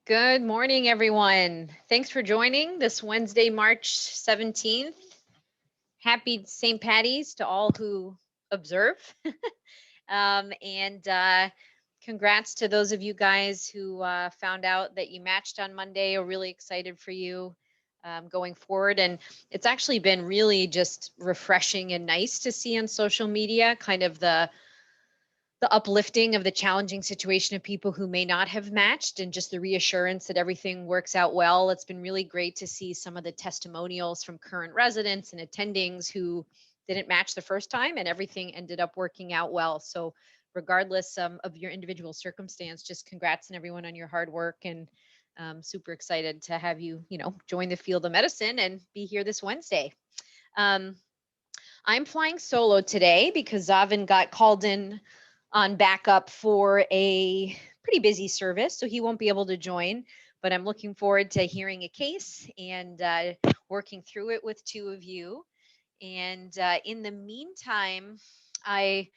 Good morning, everyone. Thanks for joining this Wednesday, March 17th. Happy St. Patty's to all who observe. And congrats to those of you guys who found out that you matched on Monday. We're really excited for you going forward. And it's actually been really just refreshing and nice to see on social media kind of the uplifting of the challenging situation of people who may not have matched and just the reassurance that everything works out well. It's been really great to see some of the testimonials from current residents and attendings who didn't match the first time and everything ended up working out well. So regardless of your individual circumstance, just congrats on everyone on your hard work, and super excited to have you, join the field of medicine and be here this Wednesday. Um, I'm flying solo today because Zavin got called in on backup for a pretty busy service, so he won't be able to join. But I'm looking forward to hearing a case and working through it with two of you. And in the meantime, I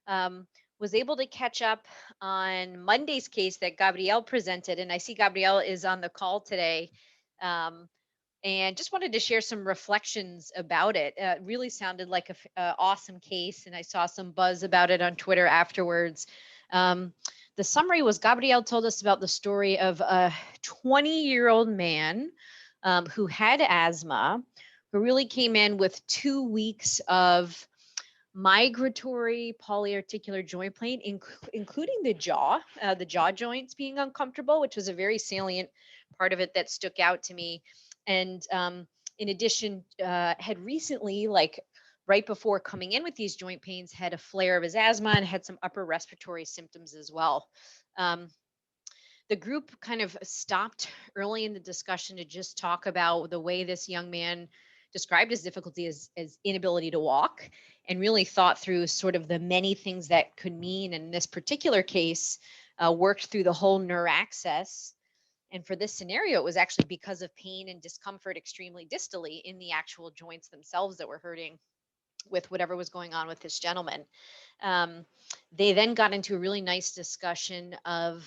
was able to catch up on Monday's case that Gabrielle presented. And I see Gabrielle is on the call today. Um, and just wanted to share some reflections about it. It really sounded like a awesome case, and I saw some buzz about it on Twitter afterwards. Um, the summary was Gabrielle told us about the story of a 20-year-old man who had asthma, who really came in with 2 weeks of migratory polyarticular joint pain, including the jaw joints being uncomfortable, which was a very salient part of it that stuck out to me. And in addition, had recently, like right before coming in with these joint pains, had a flare of his asthma and had some upper respiratory symptoms as well. Um, the group kind of stopped early in the discussion to just talk about the way this young man described his difficulty as inability to walk, and really thought through sort of the many things that could mean. In this particular case, worked through the whole neuraxis. And for this scenario, it was actually because of pain and discomfort extremely distally in the actual joints themselves that were hurting with whatever was going on with this gentleman. They then got into a really nice discussion of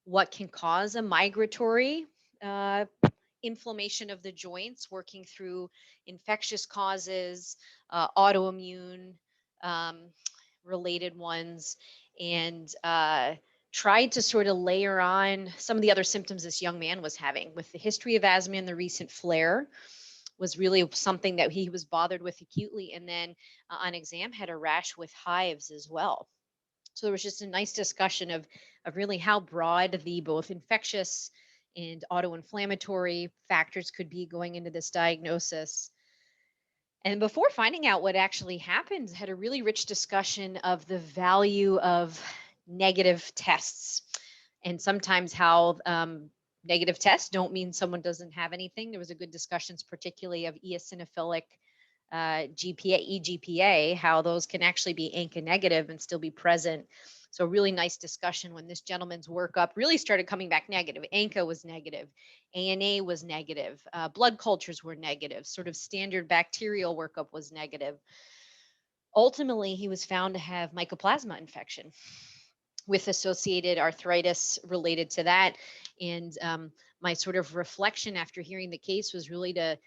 what can cause a migratory inflammation of the joints, working through infectious causes, autoimmune related ones, and tried to sort of layer on some of the other symptoms this young man was having. With the history of asthma and the recent flare, was really something that he was bothered with acutely, and then on exam had a rash with hives as well. So there was just a nice discussion of really how broad the both infectious and autoinflammatory factors could be going into this diagnosis. And before finding out what actually happened, had a really rich discussion of the value of negative tests, and sometimes how negative tests don't mean someone doesn't have anything. There was a good discussions, particularly of eosinophilic GPA, eGPA, how those can actually be ANCA negative and still be present. So really nice discussion when this gentleman's workup really started coming back negative. ANCA was negative, ANA was negative, blood cultures were negative, sort of standard bacterial workup was negative. Ultimately, he was found to have mycoplasma infection with associated arthritis related to that. And my sort of reflection after hearing the case was really to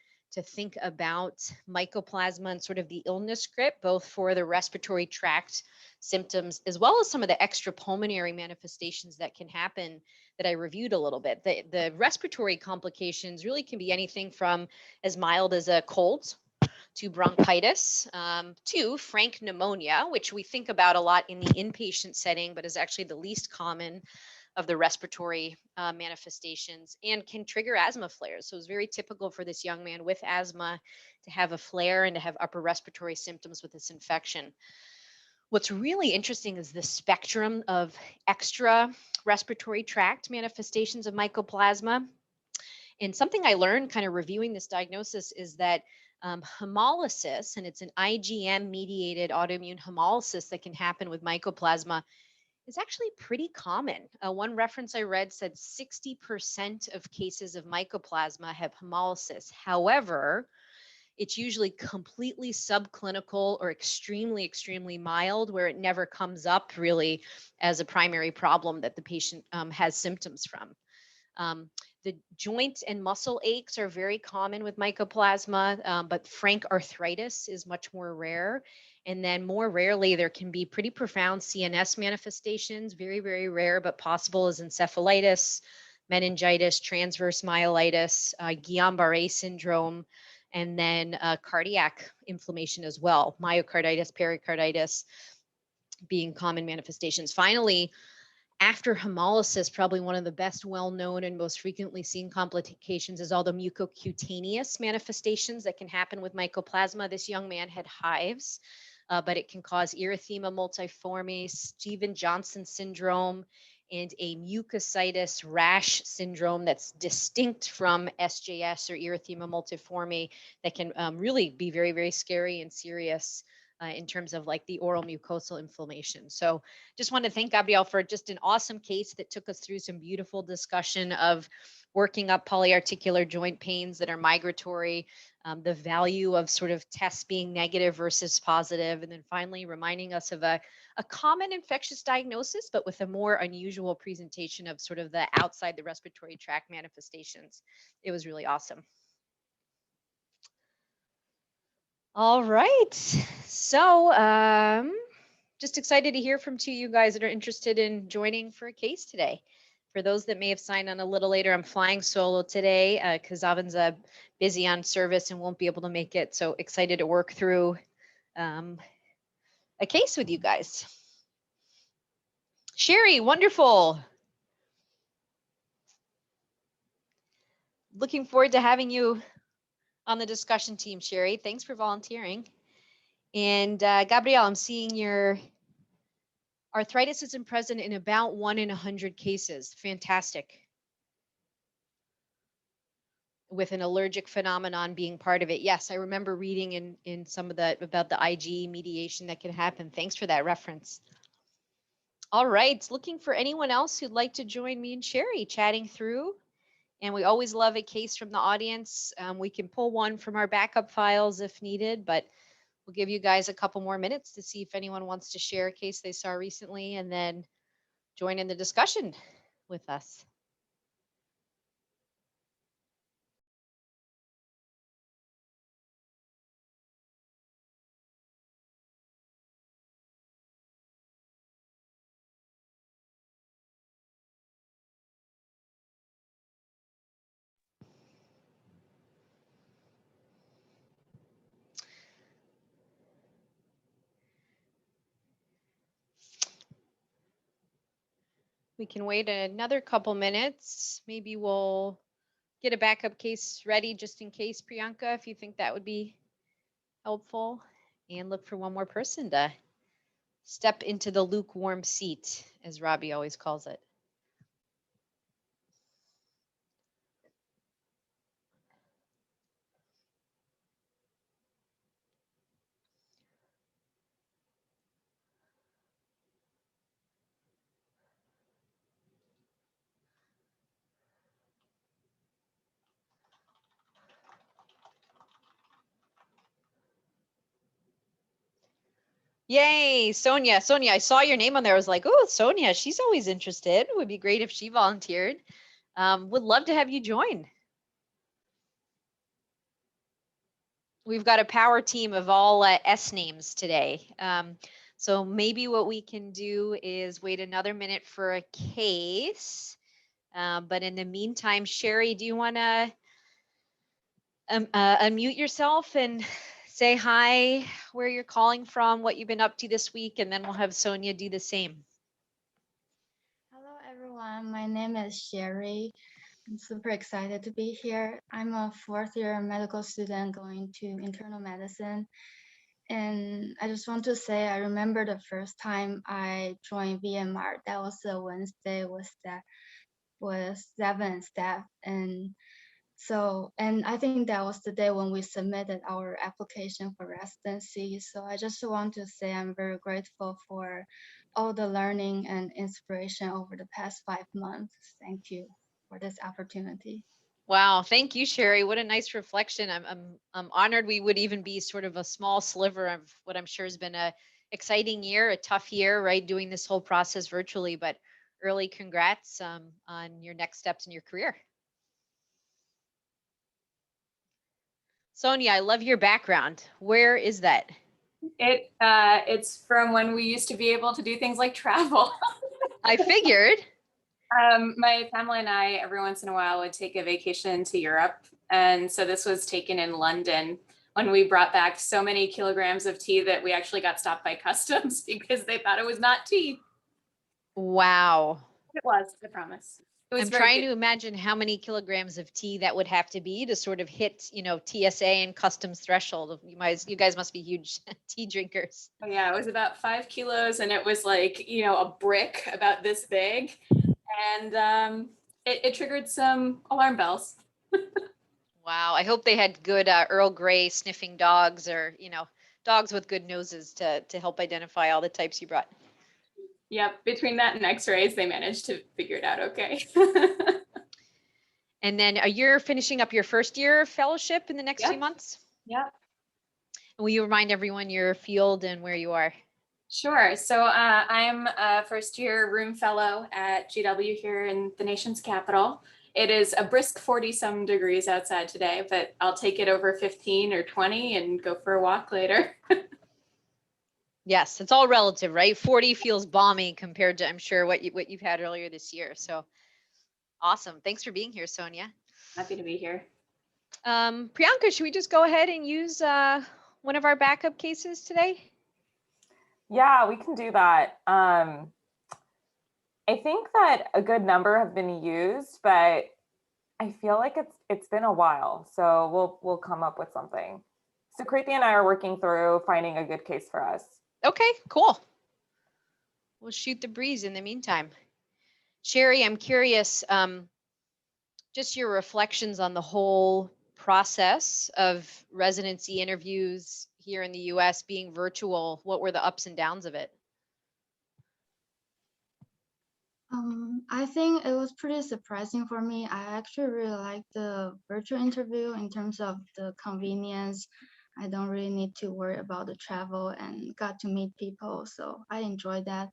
think about mycoplasma and sort of the illness script, both for the respiratory tract symptoms as well as some of the extrapulmonary manifestations that can happen that I reviewed a little bit. The respiratory complications really can be anything from as mild as a cold to bronchitis, to frank pneumonia, which we think about a lot in the inpatient setting, but is actually the least common of the respiratory manifestations, and can trigger asthma flares. So it's very typical for this young man with asthma to have a flare and to have upper respiratory symptoms with this infection. What's really interesting is the spectrum of extra respiratory tract manifestations of mycoplasma. And something I learned kind of reviewing this diagnosis is that hemolysis, and it's an IgM mediated autoimmune hemolysis that can happen with mycoplasma, is actually pretty common. One reference I read said 60% of cases of mycoplasma have hemolysis. However, it's usually completely subclinical or extremely, extremely mild, where it never comes up really as a primary problem that the patient has symptoms from. The joint and muscle aches are very common with mycoplasma, but frank arthritis is much more rare. And then more rarely, there can be pretty profound CNS manifestations, very, very rare, but possible, as encephalitis, meningitis, transverse myelitis, Guillain-Barré syndrome, and then cardiac inflammation as well, myocarditis, pericarditis being common manifestations. Finally, after hemolysis, probably one of the best well-known and most frequently seen complications is all the mucocutaneous manifestations that can happen with mycoplasma. This young man had hives, but it can cause erythema multiforme, Stevens-Johnson syndrome, and a mucositis rash syndrome that's distinct from SJS or erythema multiforme that can really be very, very scary and serious in terms of like the oral mucosal inflammation. So just want to thank Gabrielle for just an awesome case that took us through some beautiful discussion of working up polyarticular joint pains that are migratory, the value of sort of tests being negative versus positive, and then finally reminding us of a common infectious diagnosis, but with a more unusual presentation of sort of the outside the respiratory tract manifestations. It was really awesome. All right. So just excited to hear from two of you guys that are interested in joining for a case today. For those that may have signed on a little later, I'm flying solo today because Avin's busy on service and won't be able to make it. So excited to work through a case with you guys. Sherry, wonderful. Looking forward to having you on the discussion team, Sherry. Thanks for volunteering. And Gabrielle, I'm seeing your arthritis isn't present in about 1 in 100 cases. Fantastic. With an allergic phenomenon being part of it. Yes, I remember reading in some of the about the IgE mediation that can happen. Thanks for that reference. All right, looking for anyone else who'd like to join me and Sherry chatting through. And we always love a case from the audience. We can pull one from our backup files if needed, but we'll give you guys a couple more minutes to see if anyone wants to share a case they saw recently and then join in the discussion with us. We can wait another couple minutes. Maybe we'll get a backup case ready just in case, Priyanka, if you think that would be helpful. And look for one more person to step into the lukewarm seat, as Robbie always calls it. Yay, Sonia. Sonia, I saw your name on there. I was like, oh, Sonia, she's always interested. It would be great if she volunteered. Would love to have you join. We've got a power team of all S names today. So maybe what we can do is wait another minute for a case. But in the meantime, Sherry, do you want to unmute yourself and say hi, where you're calling from, what you've been up to this week, and then we'll have Sonia do the same. Hello, everyone. My name is Sherry. I'm super excited to be here. I'm a fourth-year medical student going to internal medicine. And I just want to say I remember the first time I joined VMR. That was a Wednesday with 7 staff. And I think that was the day when we submitted our application for residency. So I just want to say I'm very grateful for all the learning and inspiration over the past 5 months. Thank you for this opportunity. Wow, thank you, Sherry. What a nice reflection. I'm honored we would even be sort of a small sliver of what I'm sure has been a exciting year, a tough year, right? Doing this whole process virtually, but early congrats on your next steps in your career. Sonia, I love your background. Where is that? It's from when we used to be able to do things like travel. I figured. My family and I, every once in a while, would take a vacation to Europe. And so this was taken in London when we brought back so many kilograms of tea that we actually got stopped by customs because they thought it was not tea. Wow. It was, I promise. It was I'm very trying good. to imagine how many kilograms of tea that would have to be to sort of hit, TSA and customs threshold. You guys must be huge tea drinkers. Oh, yeah, it was about 5 kilos and it was like, a brick about this big. And it triggered some alarm bells. Wow. I hope they had good Earl Grey sniffing dogs or, dogs with good noses to help identify all the types you brought. Yep, between that and x-rays, they managed to figure it out okay. And then you're finishing up your first year of fellowship in the next few months? Yep. Will you remind everyone your field and where you are? Sure. So I'm a first year room fellow at GW here in the nation's capital. It is a brisk 40 some degrees outside today, but I'll take it over 15 or 20 and go for a walk later. Yes, it's all relative, right? 40 feels balmy compared to, I'm sure, what you've had earlier this year. So awesome. Thanks for being here, Sonia. Happy to be here. Priyanka, should we just go ahead and use one of our backup cases today? Yeah, we can do that. I think that a good number have been used, but I feel like it's been a while, so we'll come up with something. So Krithi and I are working through finding a good case for us. Okay, cool. We'll shoot the breeze in the meantime. Sherry, I'm curious, just your reflections on the whole process of residency interviews here in the US being virtual. What were the ups and downs of it? I think it was pretty surprising for me. I actually really liked the virtual interview in terms of the convenience. I don't really need to worry about the travel and got to meet people, so I enjoyed that.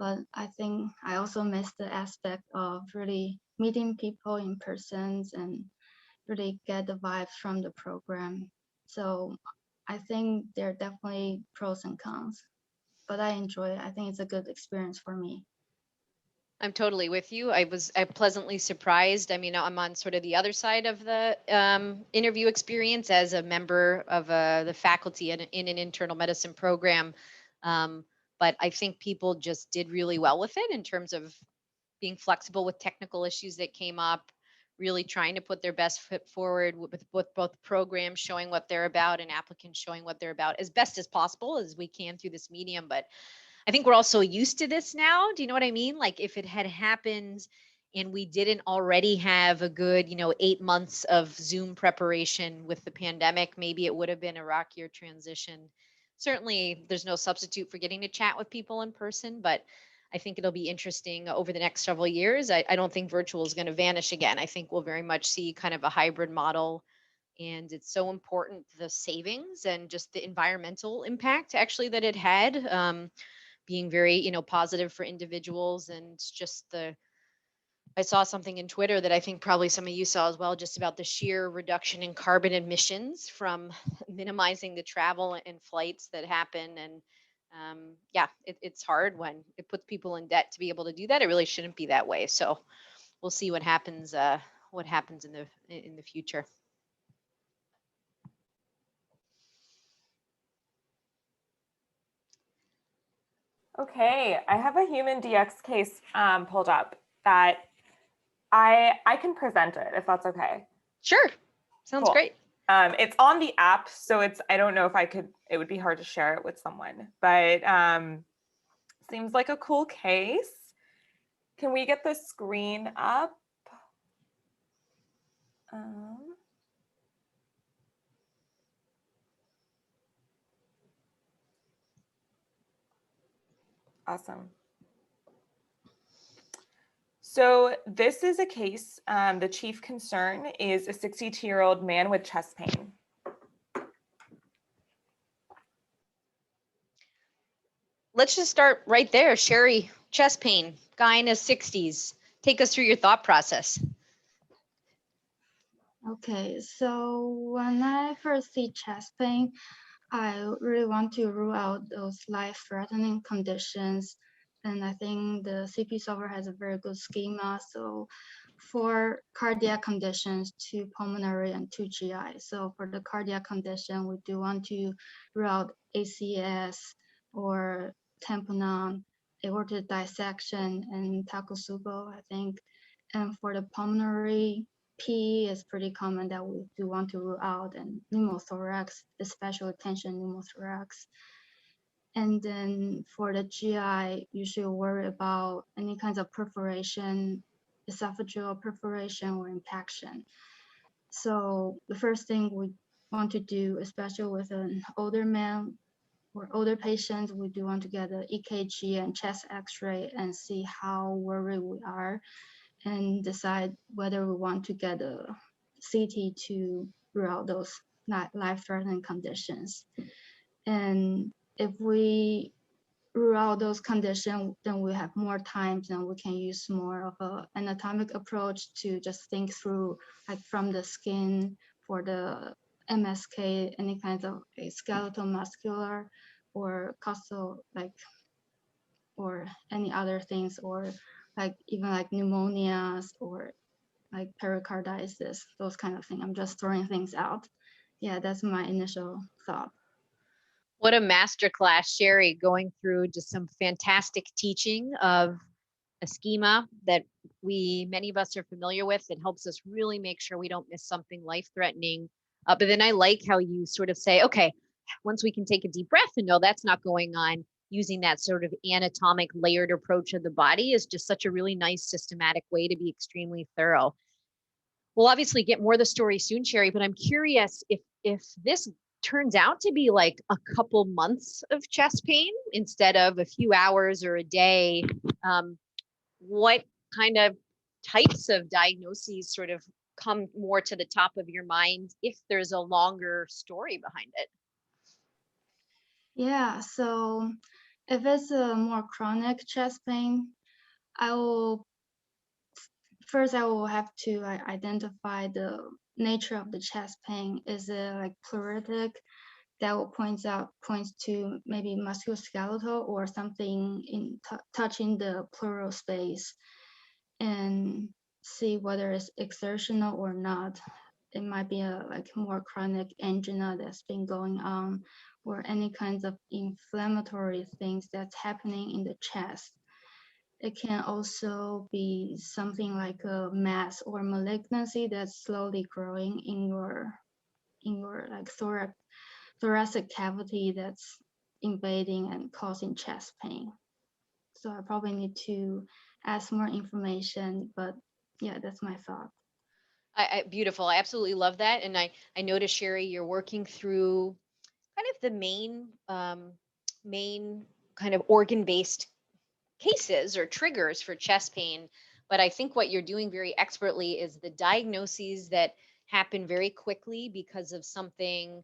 But I think I also missed the aspect of really meeting people in person and really get the vibes from the program. So I think there are definitely pros and cons, but I enjoy it. I think it's a good experience for me. I'm totally with you. I pleasantly surprised. I mean, I'm on sort of the other side of the interview experience as a member of the faculty in an internal medicine program. But I think people just did really well with it in terms of being flexible with technical issues that came up, really trying to put their best foot forward with both programs showing what they're about and applicants showing what they're about as best as possible as we can through this medium. But I think we're all so used to this now. Do you know what I mean? Like if it had happened and we didn't already have a good, 8 months of Zoom preparation with the pandemic, maybe it would have been a rockier transition. Certainly there's no substitute for getting to chat with people in person, but I think it'll be interesting over the next several years. I don't think virtual is going to vanish again. I think we'll very much see kind of a hybrid model. And it's so important, the savings and just the environmental impact actually that it had. Being very, positive for individuals and just I saw something in Twitter that I think probably some of you saw as well, just about the sheer reduction in carbon emissions from minimizing the travel and flights that happen. And yeah, it's hard when it puts people in debt to be able to do that. It really shouldn't be that way. So we'll see what happens in the future. Okay, I have a human DX case pulled up that I can present it if that's okay. Sure, sounds Cool. great. It's on the app, so I don't know if it would be hard to share it with someone, but seems like a cool case. Can we get the screen up? Awesome. So this is a case, the chief concern is a 62-year-old man with chest pain. Let's just start right there. Sherry, chest pain, guy in his 60s. Take us through your thought process. Okay, so when I first see chest pain, I really want to rule out those life-threatening conditions. And I think the CP solver has a very good schema. So for cardiac conditions, 2 pulmonary and 2 GI. So for the cardiac condition, we do want to rule out ACS or tamponade, aortic dissection, and Takotsubo, I think. And for the pulmonary, PE is pretty common that we do want to rule out, and pneumothorax, especially tension pneumothorax. And then for the GI, you should worry about any kinds of perforation, esophageal perforation or impaction. So the first thing we want to do, especially with an older man or older patients, we do want to get an EKG and chest x-ray and see how worried we are and decide whether we want to get a CT to rule out those life-threatening conditions. And if we rule out those conditions, then we have more time and we can use more of an anatomic approach to just think through, like from the skin for the MSK, any kinds of skeletal muscular or costal, like, or any other things, or like even like pneumonias or like pericarditis, those kind of things. I'm just throwing things out. Yeah, that's my initial thought. What a masterclass, Sherry, going through just some fantastic teaching of a schema that many of us are familiar with. It helps us really make sure we don't miss something life-threatening. But then I like how you sort of say, okay, once we can take a deep breath and know that's not going on, using that sort of anatomic layered approach of the body is just such a really nice systematic way to be extremely thorough. We'll obviously get more of the story soon, Sherry, but I'm curious if this turns out to be like a couple months of chest pain instead of a few hours or a day, what kind of types of diagnoses sort of come more to the top of your mind if there's a longer story behind it? Yeah, so if it's a more chronic chest pain, I will have to identify the nature of the chest pain. Is it like pleuritic? That will points to maybe musculoskeletal or something in touching the pleural space, and see whether it's exertional or not. It might be a like more chronic angina that's been going on, or any kinds of inflammatory things that's happening in the chest. It can also be something like a mass or malignancy that's slowly growing in your like thoracic cavity that's invading and causing chest pain. So I probably need to ask more information, but yeah, that's my thought. Beautiful. I absolutely love that. And I noticed, Sherry, you're working through kind of the main kind of organ-based cases or triggers for chest pain. But I think what you're doing very expertly is the diagnoses that happen very quickly because of something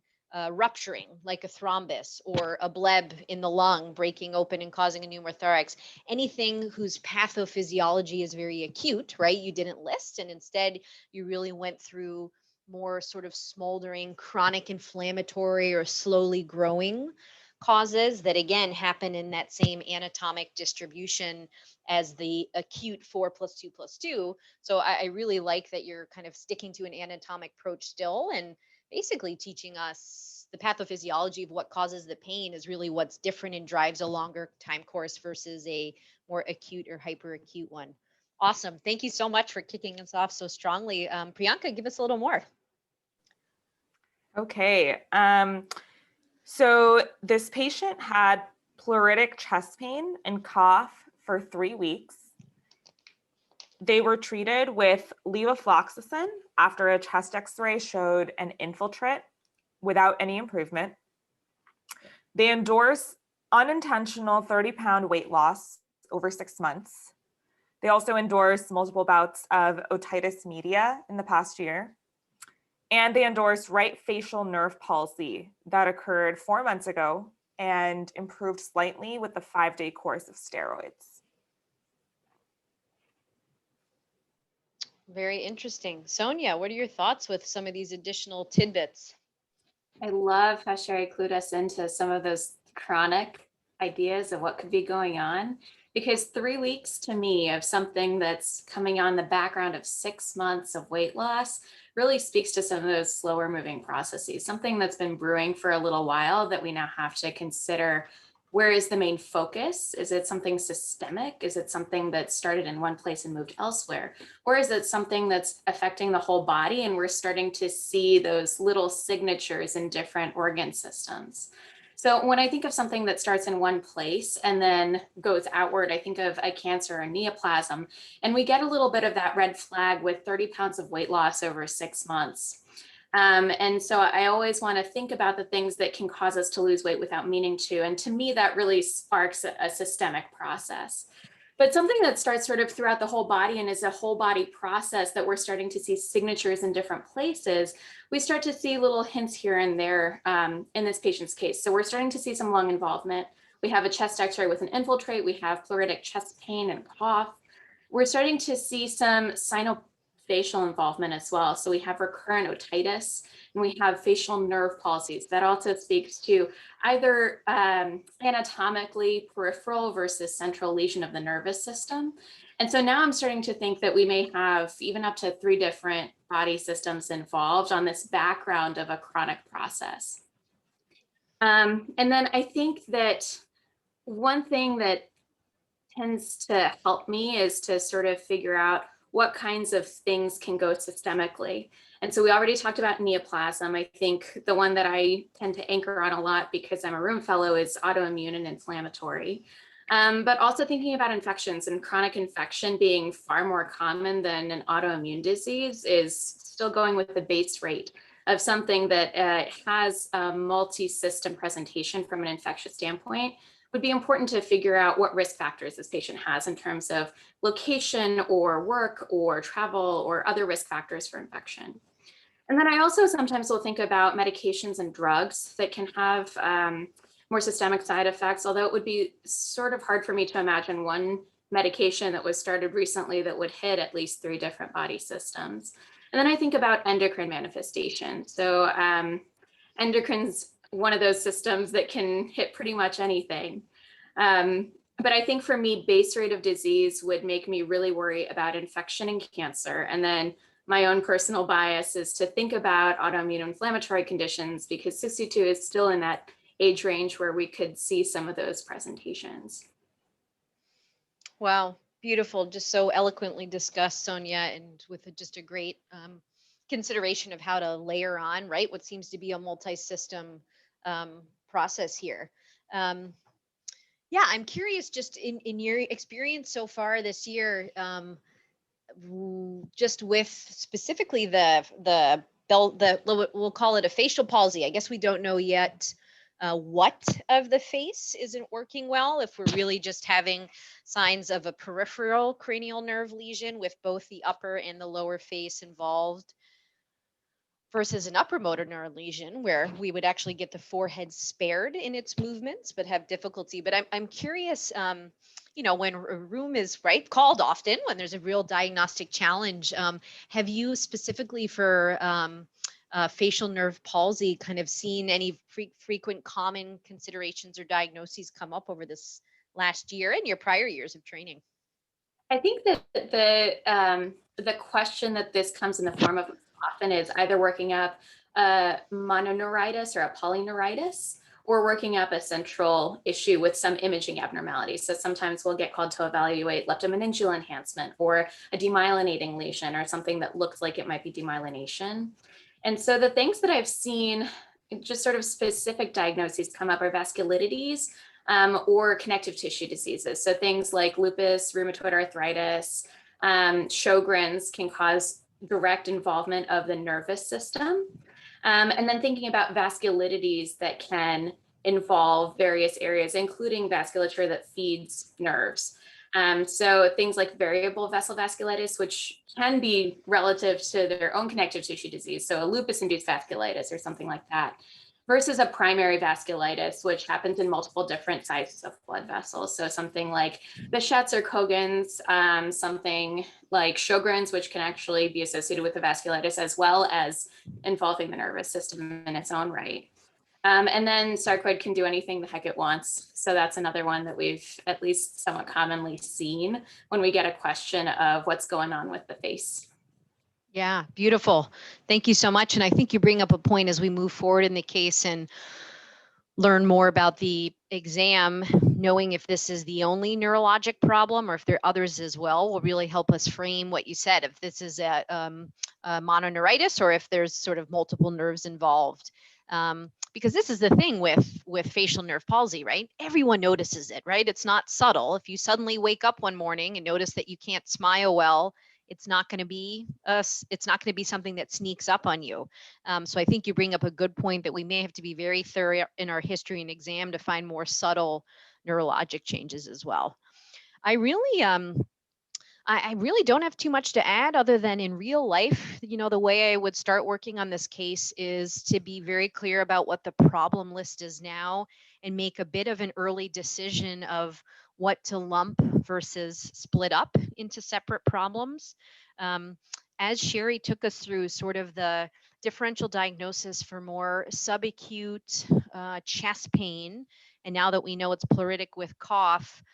rupturing, like a thrombus or a bleb in the lung breaking open and causing a pneumothorax. Anything whose pathophysiology is very acute, right? You didn't list, and instead you really went through more sort of smoldering, chronic inflammatory or slowly growing causes that again happen in that same anatomic distribution as the acute 4+2+2. So I really like that you're kind of sticking to an anatomic approach still, and basically teaching us the pathophysiology of what causes the pain is really what's different and drives a longer time course versus a more acute or hyperacute one. Awesome. Thank you so much for kicking us off so strongly. Priyanka, give us a little more. Okay. So this patient had pleuritic chest pain and cough for 3 weeks. They were treated with levofloxacin after a chest x-ray showed an infiltrate without any improvement. They endorsed unintentional 30-pound weight loss over 6 months. They also endorsed multiple bouts of otitis media in the past year. And they endorsed right facial nerve palsy that occurred 4 months ago and improved slightly with the 5-day course of steroids. Very interesting. Sonia, what are your thoughts with some of these additional tidbits? I love how Sherry clued us into some of those chronic ideas of what could be going on, because 3 weeks to me of something that's coming on the background of 6 months of weight loss really speaks to some of those slower moving processes, something that's been brewing for a little while that we now have to consider. Where is the main focus? Is it something systemic? Is it something that started in one place and moved elsewhere? Or is it something that's affecting the whole body and we're starting to see those little signatures in different organ systems? So when I think of something that starts in one place and then goes outward, I think of a cancer or neoplasm, and we get a little bit of that red flag with 30 pounds of weight loss over 6 months. And so I always want to think about the things that can cause us to lose weight without meaning to. And to me, that really sparks a systemic process. But something that starts sort of throughout the whole body and is a whole body process that we're starting to see signatures in different places, we start to see little hints here and there in this patient's case. So we're starting to see some lung involvement. We have a chest x-ray with an infiltrate. We have pleuritic chest pain and cough. We're starting to see some facial involvement as well. So we have recurrent otitis and we have facial nerve palsies. That also speaks to either anatomically peripheral versus central lesion of the nervous system. And so now I'm starting to think that we may have even up to 3 different body systems involved on this background of a chronic process. And then I think that one thing that tends to help me is to sort of figure out what kinds of things can go systemically. And so we already talked about neoplasm. I think the one that I tend to anchor on a lot because I'm a room fellow is autoimmune and inflammatory. But also thinking about infections, and chronic infection being far more common than an autoimmune disease is still going with the base rate of something that has a multi-system presentation from an infectious standpoint. Would be important to figure out what risk factors this patient has in terms of location or work or travel or other risk factors for infection. And then I also sometimes will think about medications and drugs that can have more systemic side effects, although it would be sort of hard for me to imagine one medication that was started recently that would hit at least 3 different body systems. And then I think about endocrine manifestation. So endocrine's one of those systems that can hit pretty much anything. But I think for me, base rate of disease would make me really worry about infection and cancer. And then my own personal bias is to think about autoimmune inflammatory conditions because 62 is still in that age range where we could see some of those presentations. Wow, beautiful. Just so eloquently discussed, Sonia, and with just a great consideration of how to layer on, right, what seems to be a multi-system process here. Yeah, I'm curious, just in your experience so far this year, just with specifically we'll call it a facial palsy. I guess we don't know yet what of the face isn't working well, if we're really just having signs of a peripheral cranial nerve lesion with both the upper and the lower face involved, versus an upper motor neuron lesion where we would actually get the forehead spared in its movements but have difficulty. But I'm curious, when a room is called often when there's a real diagnostic challenge, have you specifically for facial nerve palsy kind of seen any frequent common considerations or diagnoses come up over this last year and your prior years of training? I think that the question that this comes in the form of often is either working up a mononeuritis or a polyneuritis, or working up a central issue with some imaging abnormalities. So sometimes we'll get called to evaluate leptomeningeal enhancement or a demyelinating lesion or something that looks like it might be demyelination. And so the things that I've seen, just sort of specific diagnoses come up are vasculitides or connective tissue diseases. So things like lupus, rheumatoid arthritis, Sjogren's can cause direct involvement of the nervous system. And then thinking about vasculitides that can involve various areas, including vasculature that feeds nerves. So things like variable vessel vasculitis, which can be relative to their own connective tissue disease. So a lupus-induced vasculitis or something like that. versus a primary vasculitis, which happens in multiple different sizes of blood vessels. So something like Behçet's or Kogan's, something like Sjogren's, which can actually be associated with the vasculitis as well as involving the nervous system in its own right. And then sarcoid can do anything the heck it wants. So that's another one that we've at least somewhat commonly seen when we get a question of what's going on with the face. Yeah, beautiful. Thank you so much. And I think you bring up a point as we move forward in the case and learn more about the exam, knowing if this is the only neurologic problem or if there are others as well will really help us frame what you said, if this is a mononeuritis or if there's sort of multiple nerves involved. Because this is the thing with facial nerve palsy, right? Everyone notices it, right? It's not subtle. If you suddenly wake up one morning and notice that you can't smile well, it's not going to be something that sneaks up on you. So I think you bring up a good point that we may have to be very thorough in our history and exam to find more subtle neurologic changes as well. I really don't have too much to add other than in real life, the way I would start working on this case is to be very clear about what the problem list is now and make a bit of an early decision of what to lump versus split up into separate problems. As Sherry took us through sort of the differential diagnosis for more subacute chest pain, and now that we know it's pleuritic with cough,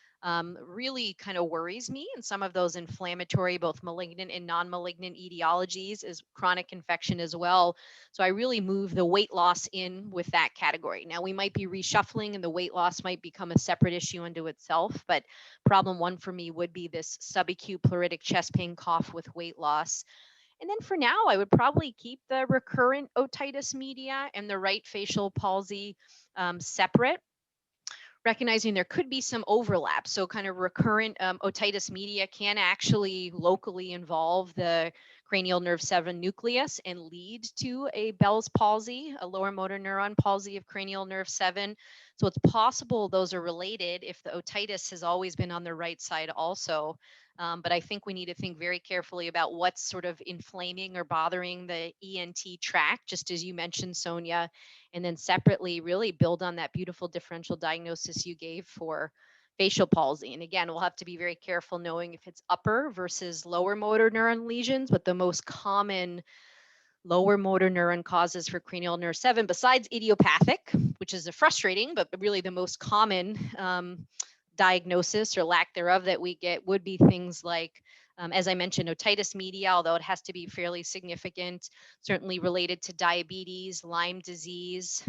really kind of worries me. And some of those inflammatory, both malignant and non-malignant etiologies is chronic infection as well. So I really move the weight loss in with that category. Now we might be reshuffling and the weight loss might become a separate issue unto itself, but problem one for me would be this subacute pleuritic chest pain cough with weight loss. And then for now, I would probably keep the recurrent otitis media and the right facial palsy separate, recognizing there could be some overlap. So kind of recurrent otitis media can actually locally involve the cranial nerve 7 nucleus and lead to a Bell's palsy, a lower motor neuron palsy of cranial nerve 7. So it's possible those are related if the otitis has always been on the right side also. But I think we need to think very carefully about what's sort of inflaming or bothering the ENT tract, just as you mentioned, Sonia, and then separately really build on that beautiful differential diagnosis you gave for facial palsy. And again, we'll have to be very careful knowing if it's upper versus lower motor neuron lesions, but the most common lower motor neuron causes for cranial nerve 7, besides idiopathic, which is a frustrating, but really the most common diagnosis or lack thereof that we get would be things like, as I mentioned, otitis media, although it has to be fairly significant, certainly related to diabetes, Lyme disease,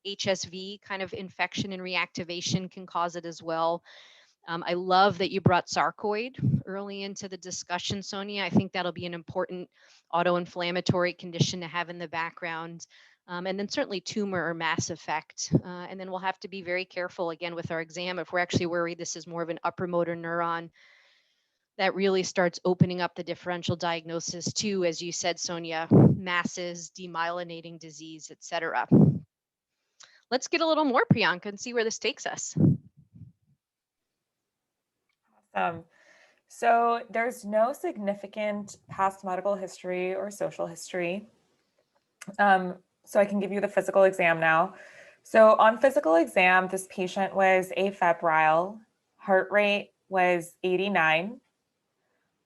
HSV kind of infection and reactivation can cause it as well. I love that you brought sarcoid early into the discussion, Sonia. I think that'll be an important autoinflammatory condition to have in the background. And then certainly tumor or mass effect. And then we'll have to be very careful again with our exam if we're actually worried this is more of an upper motor neuron. That really starts opening up the differential diagnosis too, as you said, Sonia, masses, demyelinating disease, et cetera. Let's get a little more, Priyanka, and see where this takes us. So there's no significant past medical history or social history. So I can give you the physical exam now. So on physical exam, this patient was afebrile, heart rate was 89,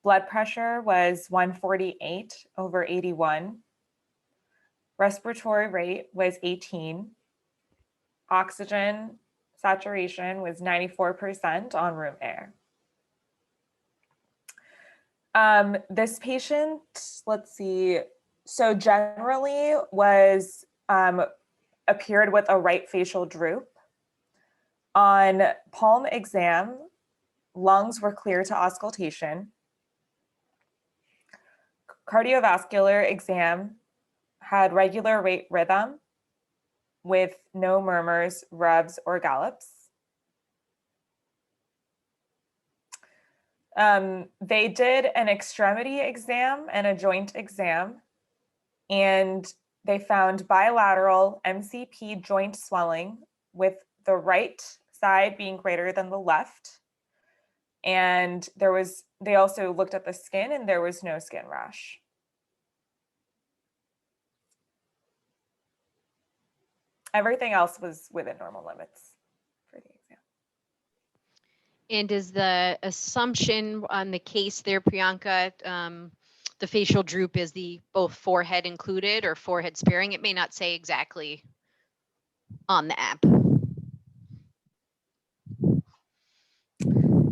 blood pressure was 148/81, respiratory rate was 18, oxygen saturation was 94% on room air. This patient, let's see, so generally was appeared with a right facial droop. On palm exam, lungs were clear to auscultation. Cardiovascular exam had regular rate rhythm with no murmurs, revs, or gallops. They did an extremity exam and a joint exam, and they found bilateral MCP joint swelling with the right side being greater than the left. And they also looked at the skin and there was no skin rash. Everything else was within normal limits for the exam. And is the assumption on the case there, Priyanka, the facial droop is the both forehead included or forehead sparing? It may not say exactly on the app.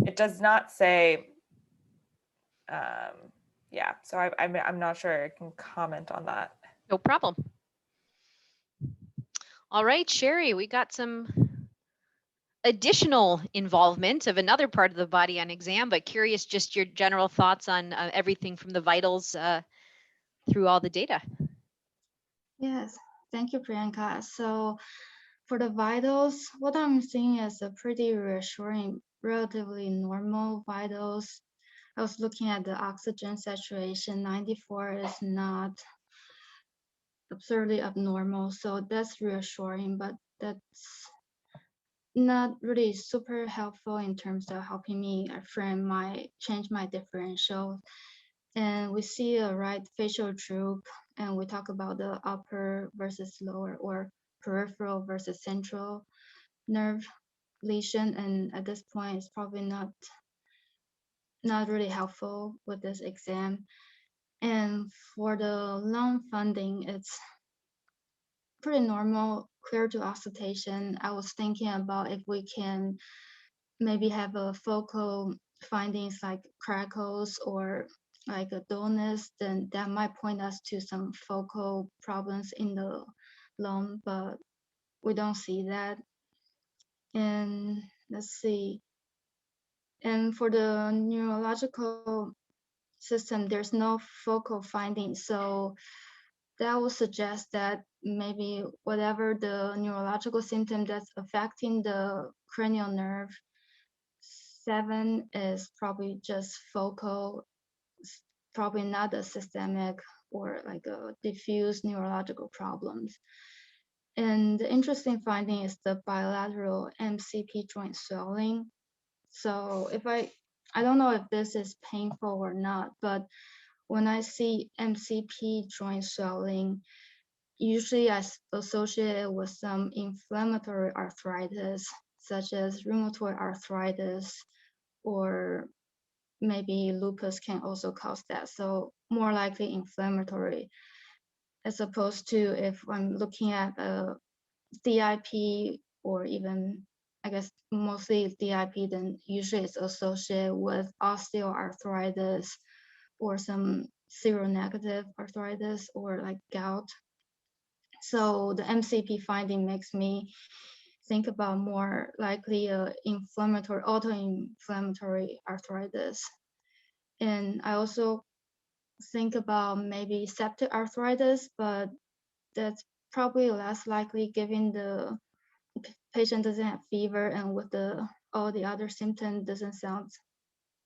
It does not say, yeah, so I'm not sure I can comment on that. No problem. All right, Sherry, we got some additional involvement of another part of the body on exam, but curious just your general thoughts on everything from the vitals through all the data. Yes, thank you, Priyanka. So for the vitals, what I'm seeing is a pretty reassuring, relatively normal vitals. I was looking at the oxygen saturation, 94 is not absurdly abnormal, so that's reassuring, but that's not really super helpful in terms of helping me change my differential. And we see a right facial droop, and we talk about the upper versus lower or peripheral versus central nerve lesion. And at this point, it's probably not really helpful with this exam. And for the lung funding, it's pretty normal, clear to auscultation. I was thinking about if we can maybe have a focal findings like crackles or like a dullness, then that might point us to some focal problems in the lung, but we don't see that. And let's see. And for the neurological system, there's no focal findings. So that would suggest that maybe whatever the neurological symptom that's affecting the cranial nerve 7 is probably just focal, probably not a systemic or like a diffuse neurological problems. And the interesting finding is the bilateral MCP joint swelling. So if I don't know if this is painful or not, but when I see MCP joint swelling, usually I associate it with some inflammatory arthritis, such as rheumatoid arthritis, or maybe lupus can also cause that. So more likely inflammatory, as opposed to if I'm looking at a DIP or even, I guess, mostly DIP, then usually it's associated with osteoarthritis or some seronegative arthritis or like gout. So the MCP finding makes me think about more likely inflammatory, auto-inflammatory arthritis. And I also think about maybe septic arthritis, but that's probably less likely given the patient doesn't have fever and with all the other symptoms doesn't sound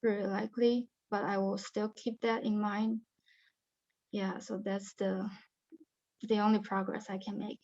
very likely, but I will still keep that in mind. Yeah, so that's the only progress I can make.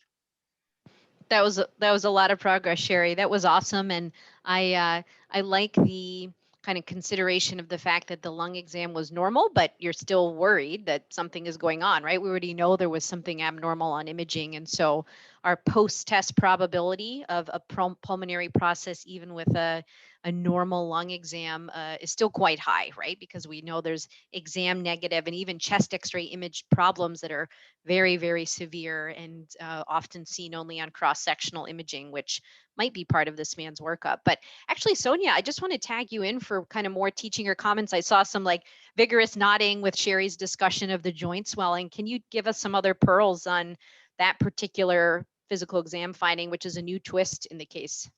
That was a lot of progress, Sherry. That was awesome, and I like the kind of consideration of the fact that the lung exam was normal, but you're still worried that something is going on, right? We already know there was something abnormal on imaging, and so our post-test probability of a pulmonary process, even with a normal lung exam, is still quite high, right? Because we know there's exam negative and even chest X-ray image problems that are very, very severe and often seen only on cross-sectional imaging, which might be part of this man's workup. But actually, Sonia, I just want to tag you in for kind of more teaching or comments. I saw some like vigorous nodding with Sherry's discussion of the joint swelling. Can you give us some other pearls on that particular physical exam finding, which is a new twist in the case?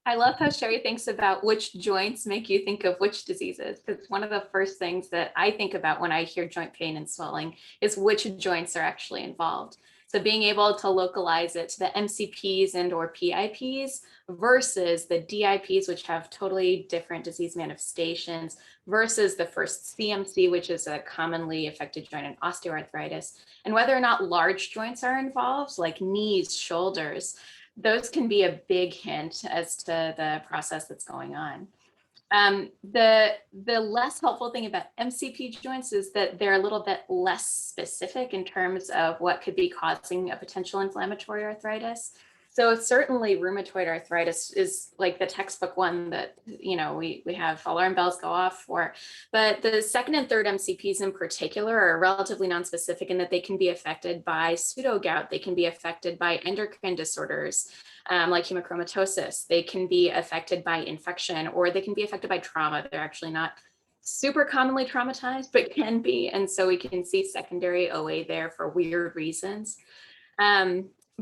I love how Sherry thinks about which joints make you think of which diseases, because one of the first things that I think about when I hear joint pain and swelling is which joints are actually involved. So being able to localize it to the MCPs and or PIPs versus the DIPs, which have totally different disease manifestations, versus the first CMC, which is a commonly affected joint in osteoarthritis, and whether or not large joints are involved, like knees, shoulders, those can be a big hint as to the process that's going on. The less helpful thing about MCP joints is that they're a little bit less specific in terms of what could be causing a potential inflammatory arthritis. So certainly rheumatoid arthritis is like the textbook one that, you know, we have alarm bells go off for. But the second and third MCPs in particular are relatively nonspecific in that they can be affected by pseudogout. They can be affected by endocrine disorders like hemochromatosis. They can be affected by infection, or they can be affected by trauma. They're actually not super commonly traumatized, but can be. And so we can see secondary OA there for weird reasons.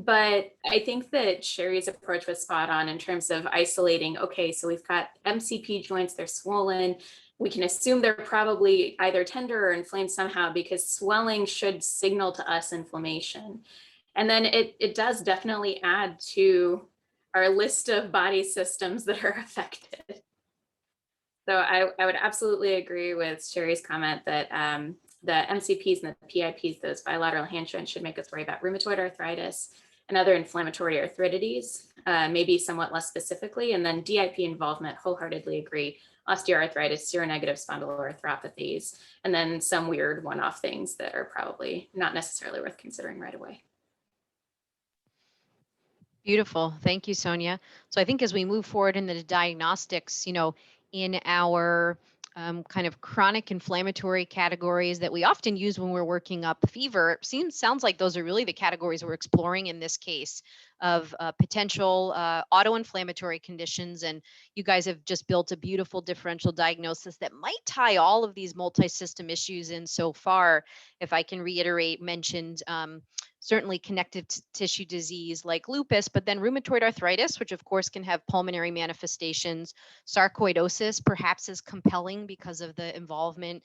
But I think that Sherry's approach was spot on in terms of isolating, okay, so we've got MCP joints, they're swollen. We can assume they're probably either tender or inflamed somehow because swelling should signal to us inflammation. And then it does definitely add to our list of body systems that are affected. So I would absolutely agree with Sherry's comment that the MCPs and the PIPs, those bilateral hand joints, should make us worry about rheumatoid arthritis and other inflammatory arthritides, maybe somewhat less specifically. And then DIP involvement, wholeheartedly agree. Osteoarthritis, seronegative spondyloarthropathies, and then some weird one-off things that are probably not necessarily worth considering right away. Beautiful. Thank you, Sonia. So I think as we move forward into the diagnostics, you know, in our kind of chronic inflammatory categories that we often use when we're working up fever, it sounds like those are really the categories we're exploring in this case of potential autoinflammatory conditions. And you guys have just built a beautiful differential diagnosis that might tie all of these multi-system issues in so far. If I can reiterate, mentioned certainly connective tissue disease like lupus, but then rheumatoid arthritis, which of course can have pulmonary manifestations. Sarcoidosis perhaps is compelling because of the involvement,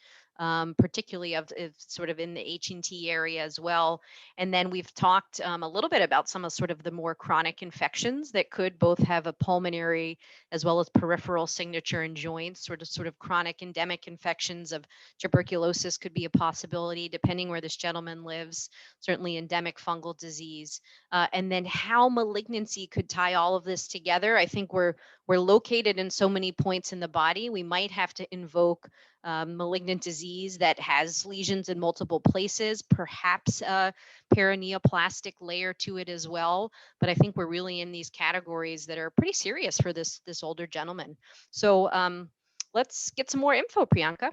particularly of sort of in the H&T area as well. And then we've talked a little bit about some of sort of the more chronic infections that could both have a pulmonary as well as peripheral signature in joints, sort of chronic endemic infections of tuberculosis could be a possibility depending where this gentleman lives, certainly endemic fungal disease. And then how malignancy could tie all of this together. I think we're located in so many points in the body, we might have to invoke malignant disease that has lesions in multiple places, perhaps a paraneoplastic layer to it as well. But I think we're really in these categories that are pretty serious for this older gentleman. So let's get some more info, Priyanka.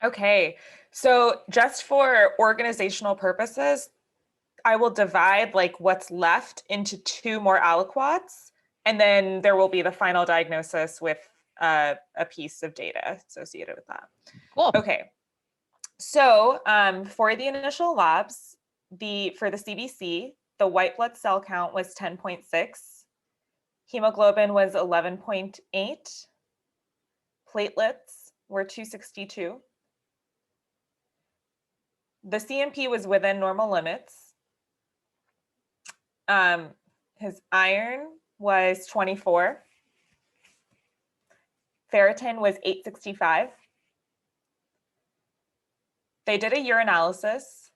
Okay, so just for organizational purposes, I will divide like what's left into two more aliquots, and then there will be the final diagnosis with a piece of data associated with that. Cool. Okay, so for the initial labs, for the CBC, the white blood cell count was 10.6, hemoglobin was 11.8, platelets were 262. The CMP was within normal limits. His iron was 24. Ferritin was 865. They did a urinalysis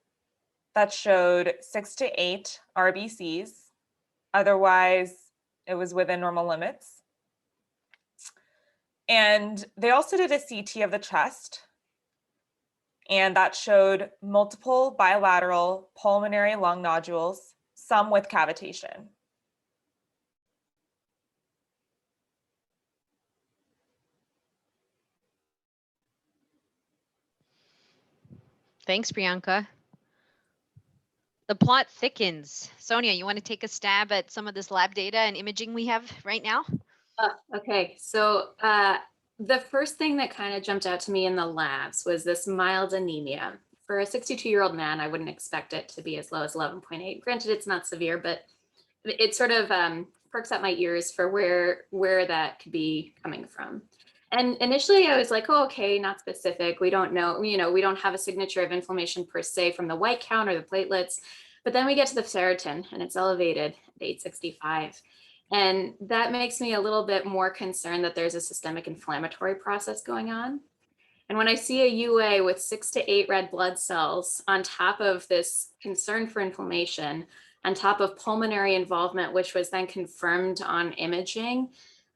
that showed 6 to 8 RBCs. Otherwise, it was within normal limits. And they also did a CT of the chest, and that showed multiple bilateral pulmonary lung nodules, some with cavitation. Thanks, Priyanka. The plot thickens. Sonia, you want to take a stab at some of this lab data and imaging we have right now? Okay, so the first thing that kind of jumped out to me in the labs was this mild anemia. For a 62-year-old man, I wouldn't expect it to be as low as 11.8. Granted, it's not severe, but it sort of perks up my ears for where that could be coming from. And initially I was like, oh, okay, not specific. We don't know, we don't have a signature of inflammation per se from the white count or the platelets. But then we get to the ferritin and it's elevated at 865. And that makes me a little bit more concerned that there's a systemic inflammatory process going on. And when I see a UA with 6 to 8 red blood cells on top of this concern for inflammation, on top of pulmonary involvement, which was then confirmed on imaging,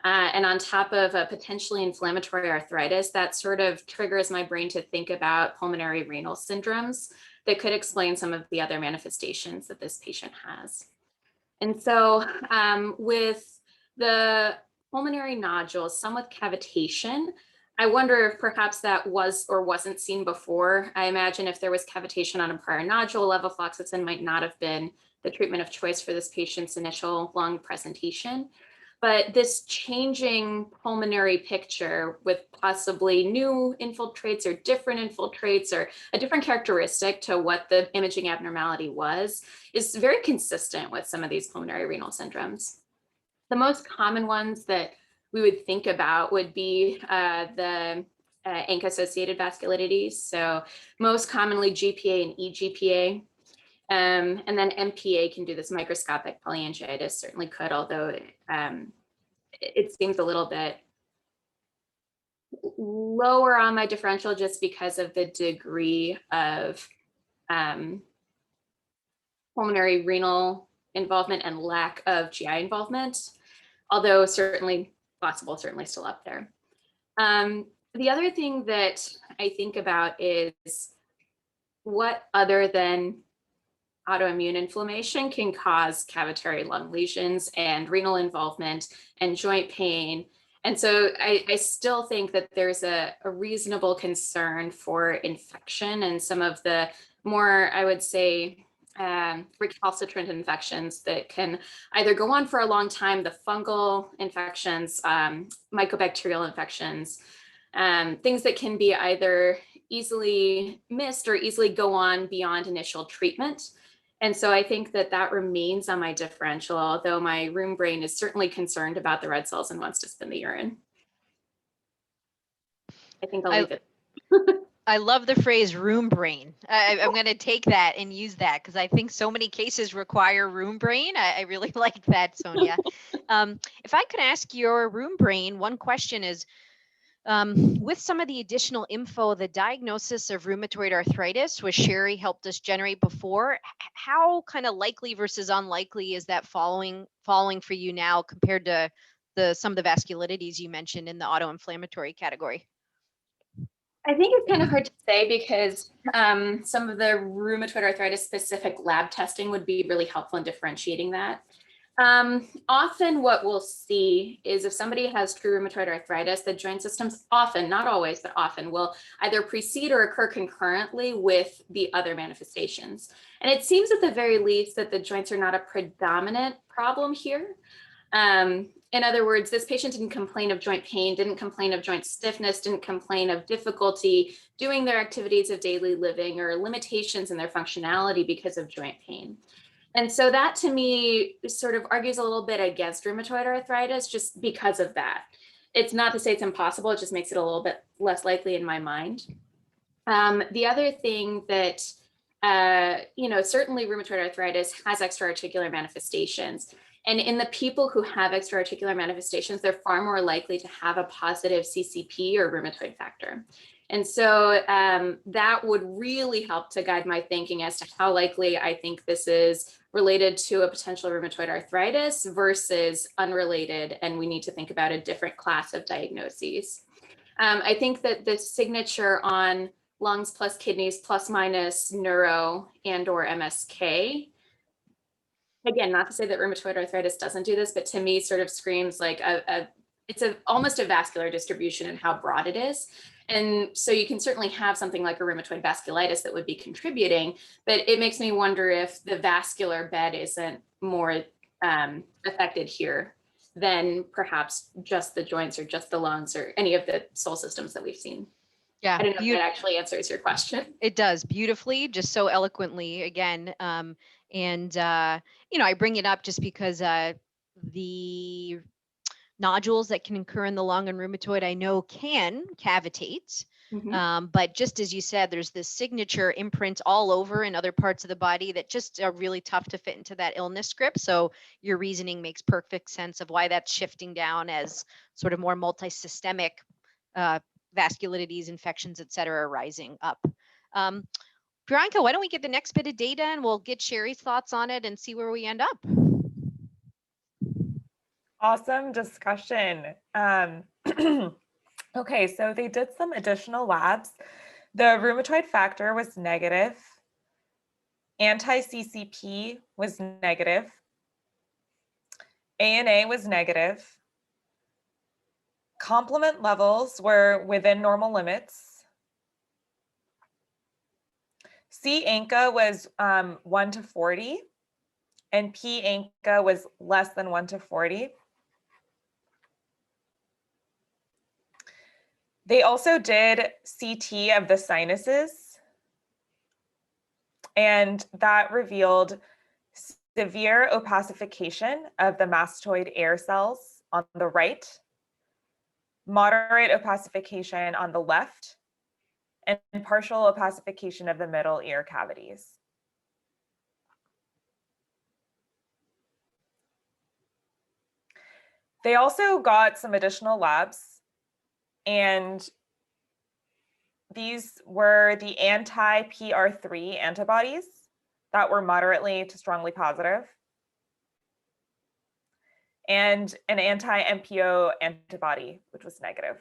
and on top of a potentially inflammatory arthritis, that sort of triggers my brain to think about pulmonary renal syndromes that could explain some of the other manifestations that this patient has. And so with the pulmonary nodules, some with cavitation, I wonder if perhaps that was or wasn't seen before. I imagine if there was cavitation on a prior nodule, levofloxacin might not have been the treatment of choice for this patient's initial lung presentation. But this changing pulmonary picture with possibly new infiltrates or different infiltrates or a different characteristic to what the imaging abnormality was is very consistent with some of these pulmonary renal syndromes. The most common ones that we would think about would be the ANCA-associated vasculitides. So most commonly GPA and eGPA. And then MPA can do this microscopic polyangiitis, certainly could, although it seems a little bit lower on my differential just because of the degree of pulmonary renal involvement and lack of GI involvement, although certainly possible, certainly still up there. The other thing that I think about is what other than autoimmune inflammation can cause cavitary lung lesions and renal involvement and joint pain. And so I still think that there's a reasonable concern for infection and some of the more, I would say, recalcitrant infections that can either go on for a long time, the fungal infections, mycobacterial infections, things that can be either easily missed or easily go on beyond initial treatment. And so I think that that remains on my differential, although my room brain is certainly concerned about the red cells and wants to spin the urine. I think I'll leave it. I love the phrase room brain. I'm going to take that and use that because I think so many cases require room brain. I really like that, Sonia. If I could ask your room brain, one question is, with some of the additional info, the diagnosis of rheumatoid arthritis, which Sherry helped us generate before, how kind of likely versus unlikely is that falling for you now compared to some of the vasculitides you mentioned in the autoinflammatory category? I think it's kind of hard to say because some of the rheumatoid arthritis specific lab testing would be really helpful in differentiating that. Often what we'll see is if somebody has true rheumatoid arthritis, the joint systems often, not always, but often will either precede or occur concurrently with the other manifestations. And it seems at the very least that the joints are not a predominant problem here. In other words, this patient didn't complain of joint pain, didn't complain of joint stiffness, didn't complain of difficulty doing their activities of daily living or limitations in their functionality because of joint pain. And so that to me sort of argues a little bit against rheumatoid arthritis just because of that. It's not to say it's impossible, it just makes it a little bit less likely in my mind. The other thing that, certainly rheumatoid arthritis has extra-articular manifestations. And in the people who have extra-articular manifestations, they're far more likely to have a positive CCP or rheumatoid factor. And so that would really help to guide my thinking as to how likely I think this is related to a potential rheumatoid arthritis versus unrelated, and we need to think about a different class of diagnoses. I think that the signature on lungs plus kidneys plus minus neuro and or MSK, again, not to say that rheumatoid arthritis doesn't do this, but to me sort of screams like it's almost a vascular distribution and how broad it is. And so you can certainly have something like a rheumatoid vasculitis that would be contributing, but it makes me wonder if the vascular bed isn't more affected here than perhaps just the joints or just the lungs or any of the soul systems that we've seen. Yeah, I don't know if that actually answers your question. It does beautifully, just so eloquently again. I bring it up just because the nodules that can occur in the lung and rheumatoid, I know can cavitate. But just as you said, there's this signature imprint all over in other parts of the body that just are really tough to fit into that illness script. So your reasoning makes perfect sense of why that's shifting down as sort of more multisystemic vasculitides, infections, et cetera, rising up. Priyanka, why don't we get the next bit of data and we'll get Sherry's thoughts on it and see where we end up. Awesome discussion. Okay, so they did some additional labs. The rheumatoid factor was negative. Anti-CCP was negative. ANA was negative. Complement levels were within normal limits. C-ANCA was 1 to 40, and P-ANCA was less than 1 to 40. They also did CT of the sinuses, and that revealed severe opacification of the mastoid air cells on the right, moderate opacification on the left, and partial opacification of the middle ear cavities. They also got some additional labs, and these were the anti-PR3 antibodies that were moderately to strongly positive, and an anti-MPO antibody, which was negative.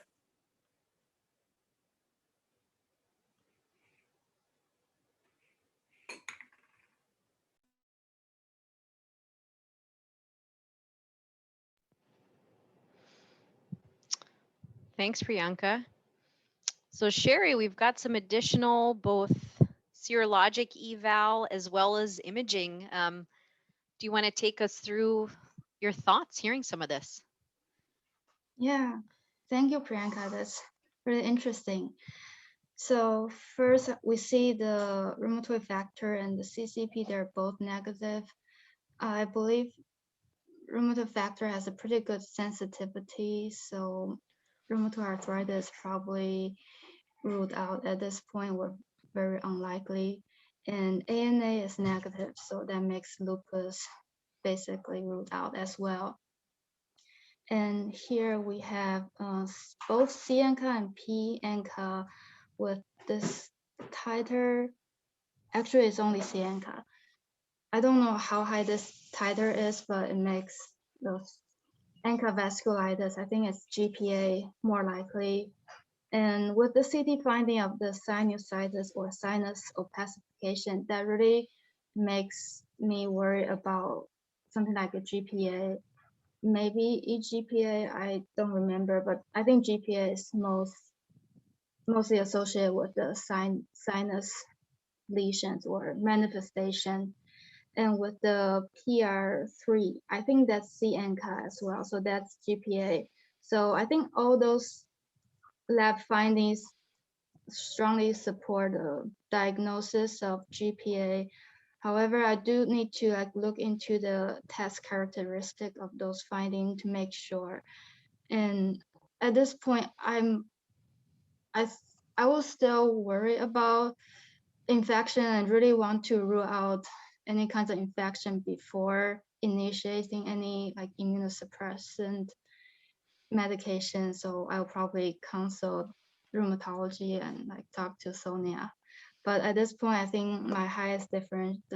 Thanks, Priyanka. So Sherry, we've got some additional both serologic eval as well as imaging. Do you want to take us through your thoughts hearing some of this? Yeah, thank you, Priyanka. That's really interesting. So first, we see the rheumatoid factor and the CCP, they're both negative. I believe rheumatoid factor has a pretty good sensitivity, so rheumatoid arthritis probably ruled out at this point, were very unlikely. And ANA is negative, so that makes lupus basically ruled out as well. And here we have both C-ANCA and P-ANCA with this titer. Actually, it's only C-ANCA. I don't know how high this titer is, but it makes those ANCA vasculitis, I think it's GPA more likely. And with the CT finding of the sinusitis or sinus opacification, that really makes me worry about something like a GPA. Maybe eGPA, I don't remember, but I think GPA is mostly associated with the sinus lesions or manifestation. And with the PR3, I think that's C-ANCA as well, so that's GPA. So I think all those lab findings strongly support the diagnosis of GPA. However, I do need to look into the test characteristic of those findings to make sure. And at this point, I will still worry about infection and really want to rule out any kinds of infection before initiating any immunosuppressant medication. So I'll probably consult rheumatology and talk to Sonia. But at this point, I think the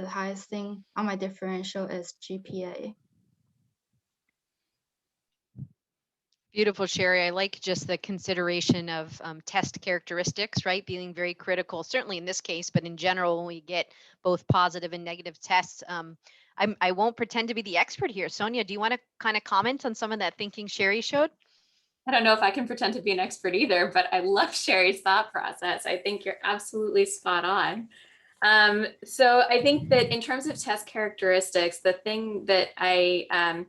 highest thing on my differential is GPA. Beautiful, Sherry. I like just the consideration of test characteristics, right? Being very critical, certainly in this case, but in general, when we get both positive and negative tests, I won't pretend to be the expert here. Sonia, do you want to kind of comment on some of that thinking Sherry showed? I don't know if I can pretend to be an expert either, but I love Sherry's thought process. I think you're absolutely spot on. So I think that in terms of test characteristics, the thing that I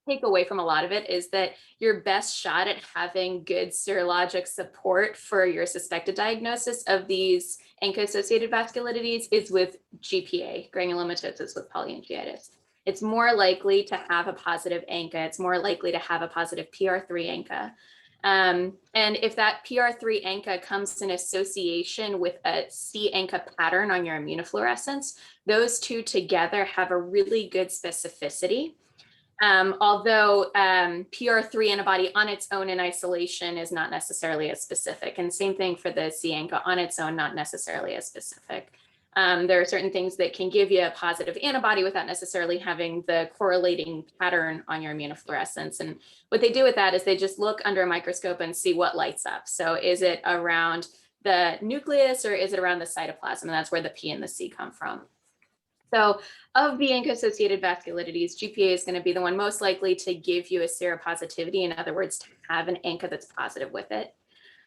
take away from a lot of it is that your best shot at having good serologic support for your suspected diagnosis of these ANCA-associated vasculitides is with GPA, granulomatosis with polyangiitis. It's more likely to have a positive ANCA. It's more likely to have a positive PR3 ANCA. And if that PR3 ANCA comes in association with a C-ANCA pattern on your immunofluorescence, those two together have a really good specificity. Although PR3 antibody on its own in isolation is not necessarily as specific. And same thing for the C ANCA on its own, not necessarily as specific. There are certain things that can give you a positive antibody without necessarily having the correlating pattern on your immunofluorescence. And what they do with that is they just look under a microscope and see what lights up. So is it around the nucleus or is it around the cytoplasm? And that's where the P and the C come from. So of the ANCA-associated vasculitides, GPA is going to be the one most likely to give you a seropositivity. In other words, to have an ANCA that's positive with it.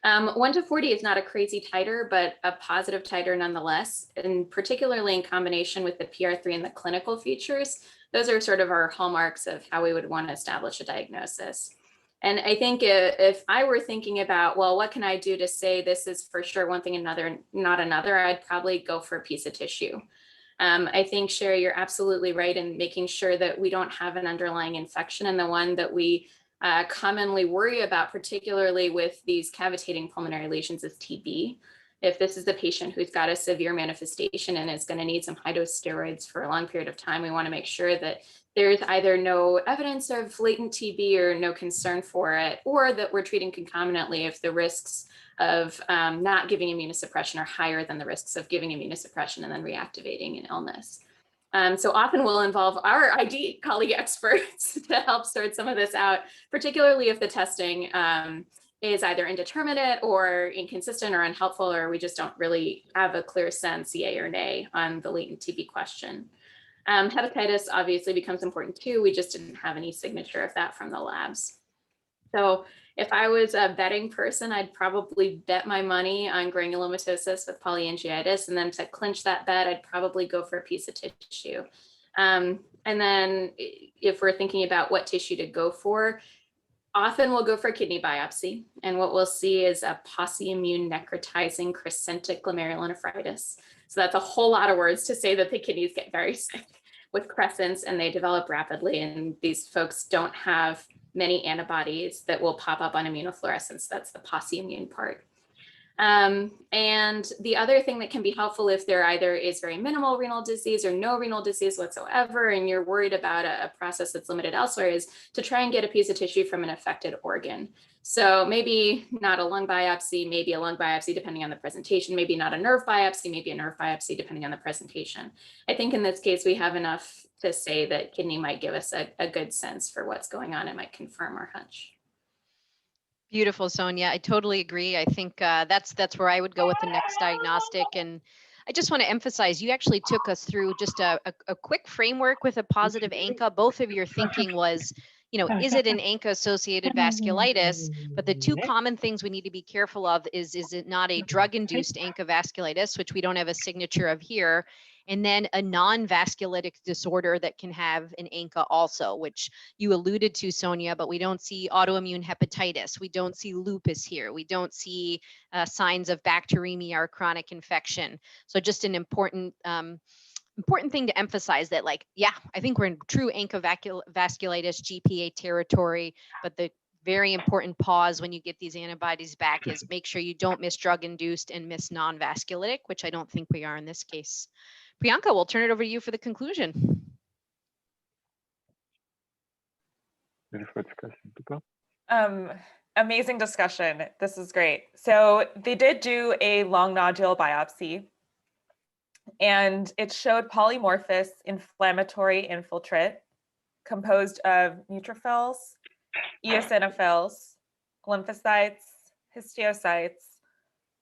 1 to 40 is not a crazy titer, but a positive titer nonetheless, and particularly in combination with the PR3 and the clinical features. Those are sort of our hallmarks of how we would want to establish a diagnosis. And I think if I were thinking about, well, what can I do to say this is for sure one thing, another, not another, I'd probably go for a piece of tissue. I think, Sherry, you're absolutely right in making sure that we don't have an underlying infection. And the one that we commonly worry about, particularly with these cavitating pulmonary lesions, is TB. If this is a patient who's got a severe manifestation and is going to need some high dose steroids for a long period of time, we want to make sure that there's either no evidence of latent TB or no concern for it, or that we're treating concomitantly if the risks of not giving immunosuppression are higher than the risks of giving immunosuppression and then reactivating an illness. So often we'll involve our ID colleague experts to help sort some of this out, particularly if the testing is either indeterminate or inconsistent or unhelpful, or we just don't really have a clear sense, yay or nay, on the latent TB question. Hepatitis obviously becomes important too. We just didn't have any signature of that from the labs. So if I was a betting person, I'd probably bet my money on granulomatosis with polyangiitis. And then to clinch that bet, I'd probably go for a piece of tissue. And then if we're thinking about what tissue to go for, often we'll go for a kidney biopsy. And what we'll see is a posse-immune necrotizing crescentic glomerulonephritis. So that's a whole lot of words to say that the kidneys get very sick with crescents and they develop rapidly. And these folks don't have many antibodies that will pop up on immunofluorescence. That's the posse-immune part. And the other thing that can be helpful if there either is very minimal renal disease or no renal disease whatsoever, and you're worried about a process that's limited elsewhere, is to try and get a piece of tissue from an affected organ. So maybe not a lung biopsy, maybe a lung biopsy depending on the presentation, maybe not a nerve biopsy, maybe a nerve biopsy depending on the presentation. I think in this case, we have enough to say that kidney might give us a good sense for what's going on. It might confirm our hunch. Beautiful, Sonia. I totally agree. I think that's where I would go with the next diagnostic. And I just want to emphasize, you actually took us through just a quick framework with a positive ANCA. Both of your thinking was, you know, is it an ANCA-associated vasculitis? But the two common things we need to be careful of is it not a drug-induced ANCA vasculitis, which we don't have a signature of here, and then a non-vasculitic disorder that can have an ANCA also, which you alluded to, Sonia, but we don't see autoimmune hepatitis. We don't see lupus here. We don't see signs of bacteremia or chronic infection. So just an important thing to emphasize that, like, yeah, I think we're in true ANCA vasculitis GPA territory, but the very important pause when you get these antibodies back is make sure you don't miss drug-induced and miss non-vasculitic, which I don't think we are in this case. Priyanka, we'll turn it over to you for the conclusion. Beautiful discussion. Amazing discussion. This is great. So they did do a long nodule biopsy, and it showed polymorphous inflammatory infiltrate composed of neutrophils, eosinophils, lymphocytes, histiocytes,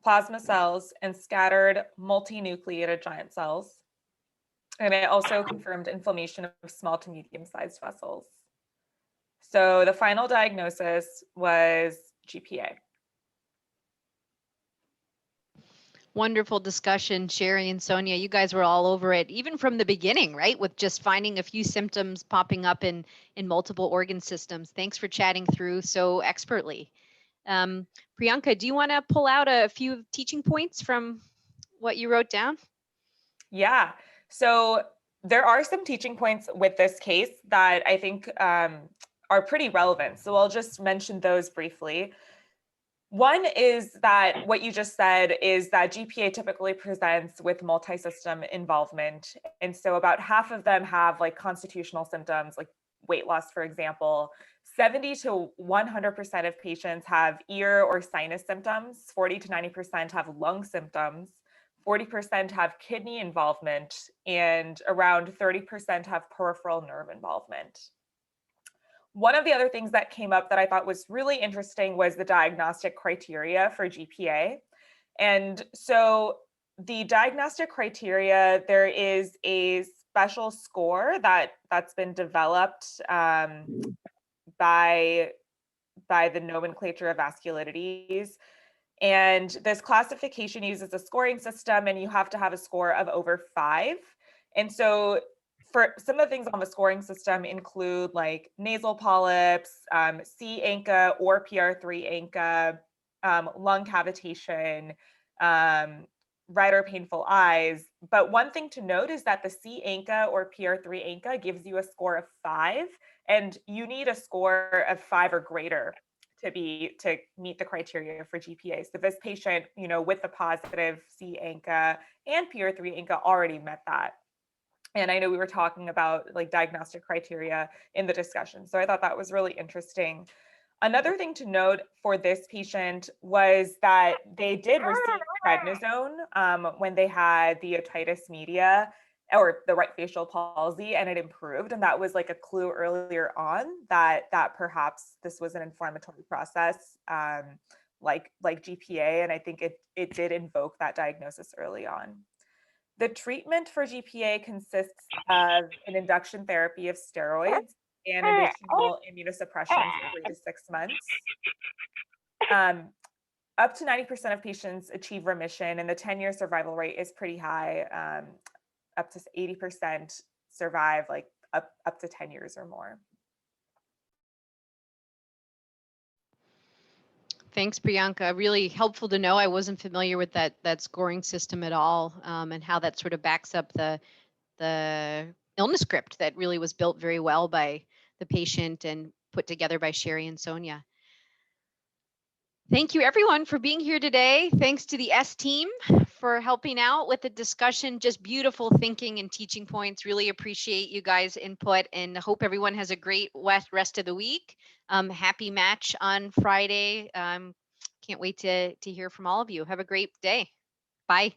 plasma cells, and scattered multinucleated giant cells. And it also confirmed inflammation of small to medium-sized vessels. So the final diagnosis was GPA. Wonderful discussion, Sherry and Sonia. You guys were all over it, even from the beginning, right? With just finding a few symptoms popping up in multiple organ systems. Thanks for chatting through so expertly. Priyanka, do you want to pull out a few teaching points from what you wrote down? Yeah. So there are some teaching points with this case that I think are pretty relevant. So I'll just mention those briefly. One is that what you just said is that GPA typically presents with multi-system involvement. And so about half of them have like constitutional symptoms, like weight loss, for example, 70 to 100% of patients have ear or sinus symptoms, 40 to 90% have lung symptoms, 40% have kidney involvement, and around 30% have peripheral nerve involvement. One of the other things that came up that I thought was really interesting was the diagnostic criteria for GPA. And so the diagnostic criteria, there is a special score that's been developed by the nomenclature of vasculitides. And this classification uses a scoring system, and you have to have a score of over 5. And so for some of the things on the scoring system include like nasal polyps, C ANCA or PR3 ANCA, lung cavitation, red or painful eyes. But one thing to note is that the C ANCA or PR3 ANCA gives you a score of 5, and you need a score of 5 or greater to meet the criteria for GPA. So this patient, with the positive C ANCA and PR3 ANCA already met that. And I know we were talking about like diagnostic criteria in the discussion. So I thought that was really interesting. Another thing to note for this patient was that they did receive prednisone when they had the otitis media or the right facial palsy, and it improved. And that was like a clue earlier on that perhaps this was an inflammatory process like GPA. And I think it did invoke that diagnosis early on. The treatment for GPA consists of an induction therapy of steroids and additional immunosuppression for 3 to 6 months. Up to 90% of patients achieve remission, and the 10-year survival rate is pretty high. Up to 80% survive like up to 10 years or more. Thanks, Priyanka. Really helpful to know. I wasn't familiar with that scoring system at all, and how that sort of backs up the illness script that really was built very well by the patient and put together by Sherry and Sonia. Thank you everyone for being here today. Thanks to the S team for helping out with the discussion. Just beautiful thinking and teaching points. Really appreciate you guys' input, and hope everyone has a great rest of the week. Happy match on Friday. Can't wait to hear from all of you. Have a great day. Bye.